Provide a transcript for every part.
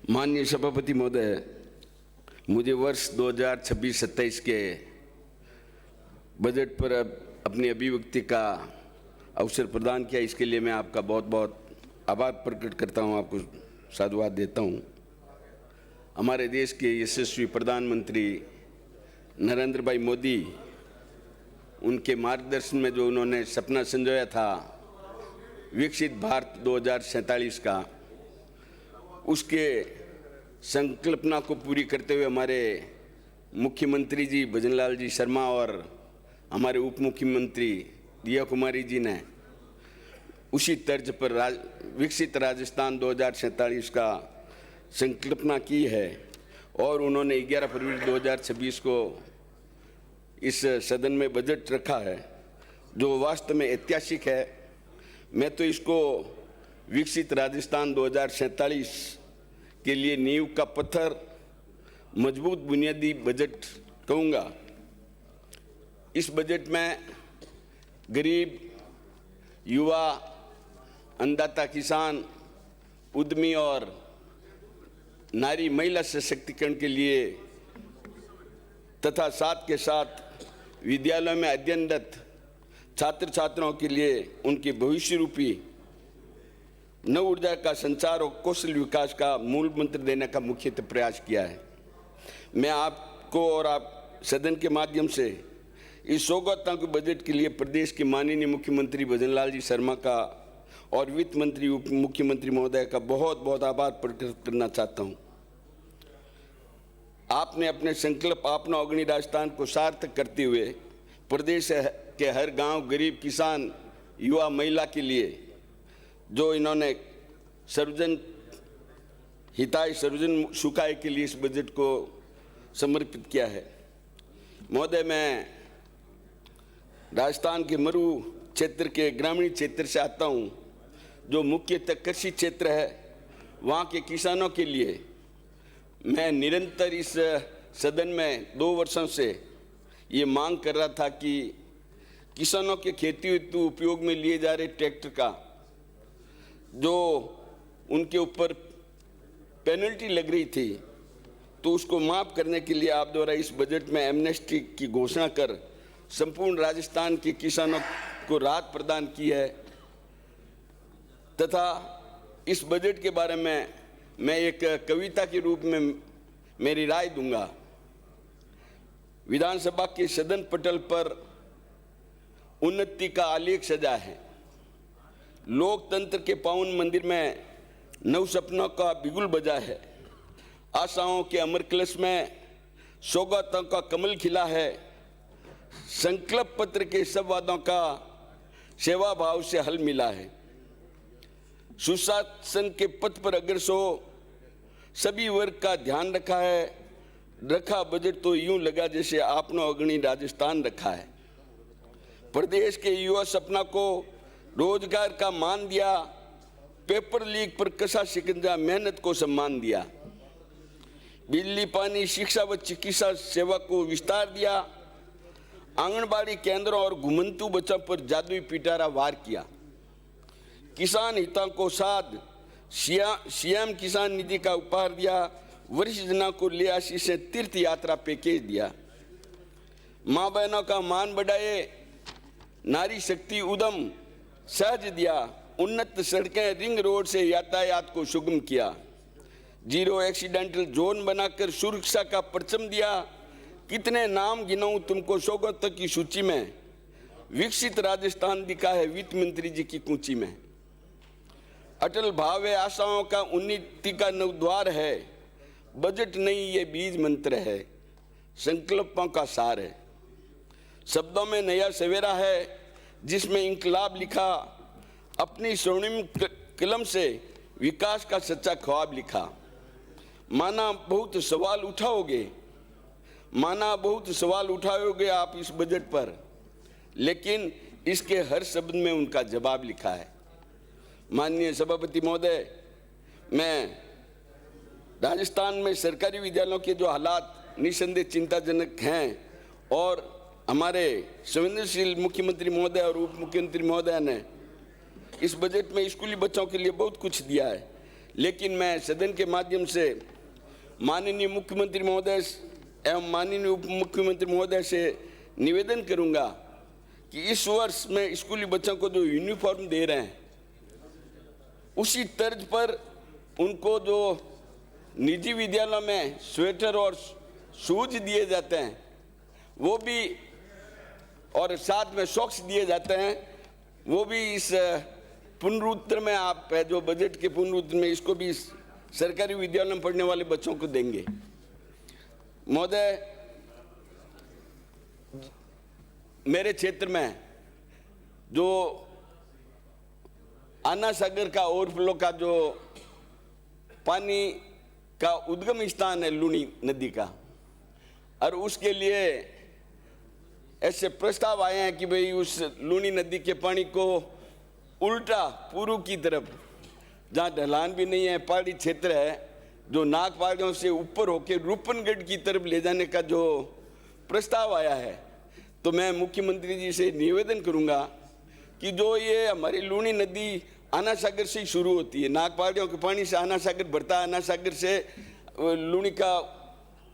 माननीय सभापति महोदय, मुझे वर्ष 2026-27 के बजट पर अपनी अभिव्यक्ति का अवसर प्रदान किया, इसके लिए मैं आपका बहुत बहुत आभार प्रकट करता हूं, आपको साधुवाद देता हूं। हमारे देश के यशस्वी प्रधानमंत्री नरेंद्र भाई मोदी, उनके मार्गदर्शन में जो उन्होंने सपना संजोया था विकसित भारत 2047 का, उसके संकल्पना को पूरी करते हुए हमारे मुख्यमंत्री जी भजनलाल जी शर्मा और हमारे उप मुख्यमंत्री दिया कुमारी जी ने उसी तर्ज पर विकसित राजस्थान 2047 का संकल्पना की है और उन्होंने 11 फरवरी 2026 को इस सदन में बजट रखा है, जो वास्तव में ऐतिहासिक है। मैं तो इसको विकसित राजस्थान 2047 के लिए नींव का पत्थर, मजबूत बुनियादी बजट कहूँगा। इस बजट में गरीब, युवा, अन्नदाता किसान, उद्यमी और नारी महिला सशक्तिकरण के लिए तथा साथ के साथ विद्यालयों में अध्ययनरत छात्र छात्राओं के लिए उनके भविष्य रूपी नव ऊर्जा का संचार और कौशल विकास का मूल मंत्र देने का मुख्यतः प्रयास किया है। मैं आपको और आप सदन के माध्यम से इस सौगाताओं के बजट के लिए प्रदेश के माननीय मुख्यमंत्री भजनलाल जी शर्मा का और वित्त मंत्री उप मुख्यमंत्री महोदय का बहुत बहुत आभार प्रकट करना चाहता हूँ। आपने अपने संकल्प अपना अग्नि राजस्थान को सार्थक करते हुए प्रदेश के हर गांव, गरीब, किसान, युवा, महिला के लिए जो इन्होंने सर्वजन हिताय सर्वजन सुखाय के लिए इस बजट को समर्पित किया है। महोदय, मैं राजस्थान के मरु क्षेत्र के ग्रामीण क्षेत्र से आता हूं, जो मुख्यतः कृषि क्षेत्र है। वहां के किसानों के लिए मैं निरंतर इस सदन में 2 वर्षों से ये मांग कर रहा था कि किसानों के खेती हेतु उपयोग में लिए जा रहे ट्रैक्टर का जो उनके ऊपर पेनल्टी लग रही थी, तो उसको माफ़ करने के लिए आप द्वारा इस बजट में एमनेस्टी की घोषणा कर संपूर्ण राजस्थान के किसानों को राहत प्रदान की है। तथा इस बजट के बारे में मैं एक कविता के रूप में मेरी राय दूंगा। विधानसभा के सदन पटल पर उन्नति का आलेख सजा है। लोकतंत्र के पावन मंदिर में नव सपनों का बिगुल बजा है। आशाओं के अमर कलश में सौगातों का कमल खिला है। संकल्प पत्र के सब वादों का सेवा भाव से हल मिला है। सुशासन के पथ पर अग्रसर हो सभी वर्ग का ध्यान रखा बजट तो यूं लगा जैसे आपने अग्नि राजस्थान रखा है। प्रदेश के युवा सपना को रोजगार का मान दिया, पेपर लीक पर कसा शिकंजा, मेहनत को सम्मान दिया। बिजली, पानी, शिक्षा व चिकित्सा सेवा को विस्तार दिया। आंगनबाड़ी केंद्रों और घुमंतू बच्चों पर जादुई पिटारा वार किया। किसान हितों को साध सीएम किसान निधि का उपहार दिया। वरिष्ठ जना को ले आशीष से तीर्थ यात्रा पैकेज दिया। माँ बहनों का मान बढ़ाए, नारी शक्ति उद्यम सहज दिया। उन्नत सड़कें, रिंग रोड से यातायात को सुगम किया। जीरो एक्सीडेंटल जोन बनाकर सुरक्षा का परचम दिया। कितने नाम गिनाऊं तुमको सौगातों की सूची में, विकसित राजस्थान दिखा है वित्त मंत्री जी की कूंची में। अटल भाव है, आशाओं का उन्नति का नवद्वार है। बजट नहीं ये बीज मंत्र है, संकल्पों का सार है। शब्दों में नया सवेरा है जिसमें इंकलाब लिखा। अपनी स्वर्णिम कलम से विकास का सच्चा ख्वाब लिखा। माना बहुत सवाल उठाओगे आप इस बजट पर, लेकिन इसके हर शब्द में उनका जवाब लिखा है। माननीय सभापति महोदय, मैं राजस्थान में सरकारी विद्यालयों के जो हालात निसंदेह चिंताजनक हैं और हमारे संवेदनशील मुख्यमंत्री महोदय और उप मुख्यमंत्री महोदय ने इस बजट में स्कूली बच्चों के लिए बहुत कुछ दिया है, लेकिन मैं सदन के माध्यम से माननीय मुख्यमंत्री महोदय एवं माननीय उप मुख्यमंत्री महोदय से निवेदन करूंगा कि इस वर्ष में स्कूली बच्चों को जो यूनिफॉर्म दे रहे हैं उसी तर्ज पर उनको जो निजी विद्यालयों में स्वेटर और शूज दिए जाते हैं वो भी, और साथ में सॉक्स दिए जाते हैं, वो भी इस पुनरुत्तर में आप जो बजट के पुनरुत्तर में इसको भी सरकारी विद्यालयों में पढ़ने वाले बच्चों को देंगे। महोदय, मेरे क्षेत्र में जो आना सागर का ओवरफ्लो का जो पानी का उद्गम स्थान है लूनी नदी का, और उसके लिए ऐसे प्रस्ताव आए हैं कि भाई उस लूनी नदी के पानी को उल्टा पूर्व की तरफ, जहाँ ढलान भी नहीं है, पहाड़ी क्षेत्र है, जो नाग पहाड़ियों से ऊपर होकर रूपनगढ़ की तरफ ले जाने का जो प्रस्ताव आया है, तो मैं मुख्यमंत्री जी से निवेदन करूंगा कि जो ये हमारी लूनी नदी आना सागर से ही शुरू होती है, नाग पहाड़ियों के पानी से आना सागर बढ़ता है, आना सागर से लूनी का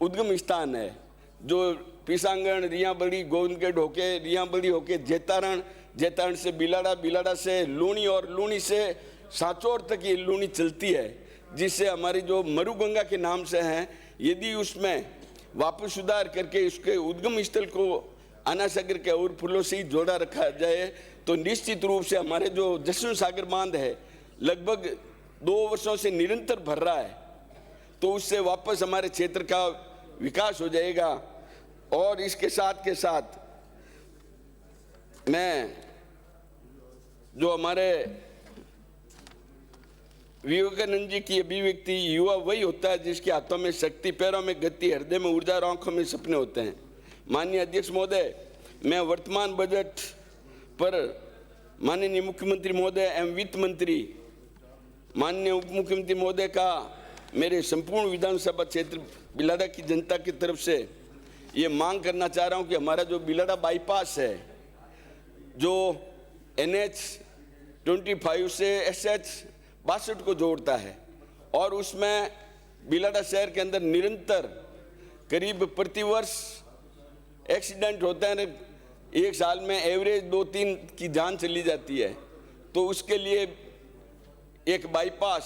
उद्गम स्थान है, जो पिसांगण, रियाबड़ी, गोविंदगढ़ होके, रियाबड़ी होके जेतारण, जेतारण से बिलाड़ा, बिलाड़ा से लूनी और लूनी से सांचौर तक ये लूनी चलती है, जिससे हमारी जो मरुगंगा के नाम से हैं, यदि उसमें वापस सुधार करके उसके उद्गम स्थल को आना सागर के ओवरफ्लो से ही जोड़ा रखा जाए तो निश्चित रूप से हमारे जो जश्न सागर बांध है लगभग 2 वर्षों से निरंतर भर रहा है, तो उससे वापस हमारे क्षेत्र का विकास हो जाएगा। और इसके साथ के साथ मैं जो हमारे विवेकानंद जी की अभिव्यक्ति, युवा वही होता है जिसके हाथों में शक्ति, पैरों में गति, हृदय में ऊर्जा और आंखों में सपने होते हैं। माननीय अध्यक्ष महोदय, मैं वर्तमान बजट पर माननीय मुख्यमंत्री महोदय एवं वित्त मंत्री माननीय उप मुख्यमंत्री महोदय का मेरे संपूर्ण विधानसभा क्षेत्र बिलाड़ा की जनता की तरफ से ये मांग करना चाह रहा हूँ कि हमारा जो बिलाड़ा बाईपास है, जो NH-25 से SH-62 को जोड़ता है, और उसमें बिलाड़ा शहर के अंदर निरंतर करीब प्रतिवर्ष एक्सीडेंट होता है, एक साल में एवरेज 2-3 की जान चली जाती है, तो उसके लिए एक बाईपास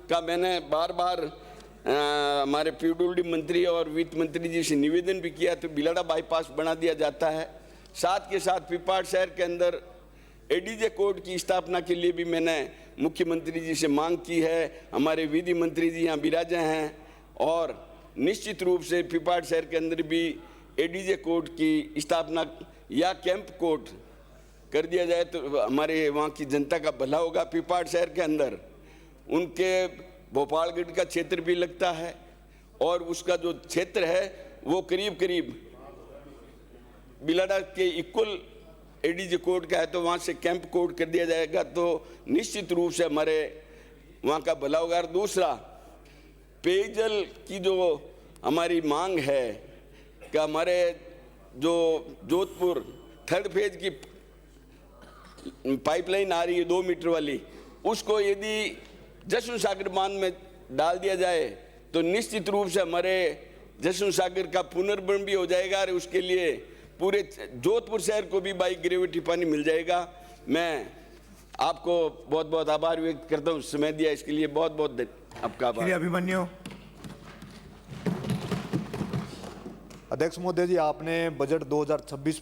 का मैंने बार बार हमारे PWD मंत्री और वित्त मंत्री जी से निवेदन भी किया, तो बिलाड़ा बाईपास बना दिया जाता है। साथ के साथ पिपाड़ शहर के अंदर ADJ कोर्ट की स्थापना के लिए भी मैंने मुख्यमंत्री जी से मांग की है। हमारे विधि मंत्री जी यहाँ विराजे हैं, और निश्चित रूप से पिपाड़ शहर के अंदर भी ADJ कोर्ट की स्थापना या कैंप कोर्ट कर दिया जाए तो हमारे वहाँ की जनता का भला होगा। पिपाड़ शहर के अंदर उनके भोपालगढ़ का क्षेत्र भी लगता है, और उसका जो क्षेत्र है वो करीब करीब बिलाड़ा के इक्वल ADJ कोर्ट का है, तो वहाँ से कैंप कोर्ट कर दिया जाएगा तो निश्चित रूप से हमारे वहाँ का भला होगा। और दूसरा, पेयजल की जो हमारी मांग है कि हमारे जो जोधपुर 3rd फेज की पाइपलाइन आ रही है 2 मीटर वाली, उसको यदि जश्न सागर बांध में डाल दिया जाए तो निश्चित रूप से हमारे जश्न सागर का पुनर्भरण भी हो जाएगा, और उसके लिए पूरे जोधपुर शहर को भी बाई ग्रेविटी पानी मिल जाएगा। मैं आपको बहुत बहुत आभार व्यक्त करता हूँ, समय दिया इसके लिए बहुत बहुत आपका आभार। अभिमन्यु। अध्यक्ष महोदय जी, आपने बजट 2026